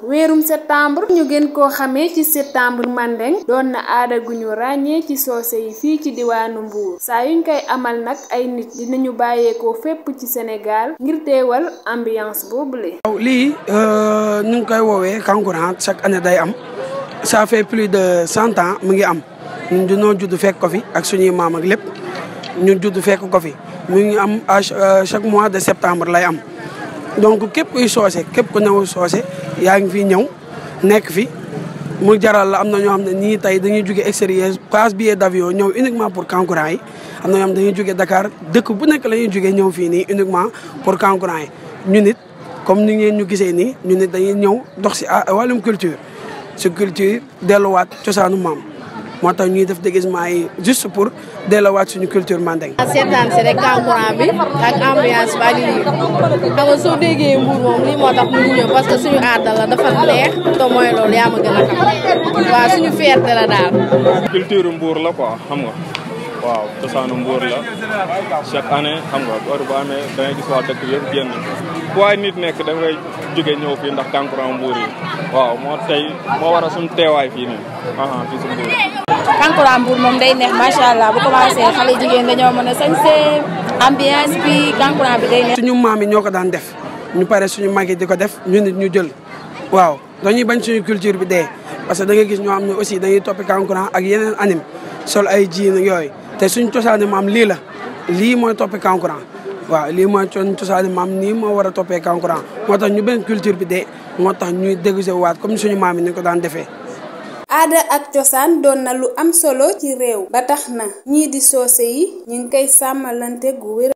weerum septembre ñu gën koo xamee ci septembre mandeng doon na aada gu ñu ràññee ci soose yi fii ci diwaanu Mbour saa yuñ koy amal nag ay nit dinañu bàyyeekoo fépp ci Sénégal ngir teewal ambiance boobule. lii ñu ngi koy woowee kankurang chaque année day am ça fait plus de 100 ans mu ngi am ñun dañoo judd fekk ko fi ak suñuy maam ak lépp ñun judd fekk ko fi mu ngi am chaque mois de septembre lay am. donc képp kuy soose képp ku newul soose yaa ngi fi ñëw nekk fi mu jaral la am na ñoo xam ne ñii tey dañuy jóge extérieur passe billet d'avion ñëw uniquement pour kankurang yi am na ñoo xam dañuy jóge Dakar dëkk bu nekk la ñuy jóge ñëw fii nii uniquement pour kankurang yi ñu nit comme ni ngeen ñu gisee nii ñu nit dañuy ñëw dox si wàllum culture si culture delluwaat cosaanu maam moo tax ñuy def déguisement yi juste pour delluwaat suñu culture mandeng. seetaan si rek kankurang bi ak ambiance ba lii xam nga soo déggee Mbour moom lii moo tax ñu ñëw parce que suñu aada la dafa neex te mooy loolu yaa ma gën a xam waaw suñu fierté la daal. culture Mbour la quoi xam nga waaw cosaanu Mbour la chaque année xam nga heure bu amee da ngay gis waa dëkk yëpp génn waaye nit nekk da ngay jóge ñëw fii ndax kankurang Mbour yi waaw moo waral suñu teewaay fii nii fii si Mbour. kankurang Mbour moom day neex macha allah bu commencé xale jigéen dañoo mën a sañse ambiance bi kankurang bi day neex. suñu maam yi ñoo ko daan def ñu pare suñu mag yi di ko def ñu nit ñu jël waaw dañuy bañ suñu culture bi dee parce que da ngay gis ñoo xam ne aussi dañuy toppi kankurang ak yeneen anime sol ay jiin yooyu te suñu cosaani maam lii la lii mooy toppi kankurang waaw lii mooy cosaani maam nii moo war a toppee kankurang moo tax ñu benn culture bi dee moo tax ñuy déguisé waat comme suñu maam yi ni ko daan defee. aada ak cosaan doon na lu am solo ci réew ba tax na ñii di soose yi ñu ngi koy sàmmalante gu wér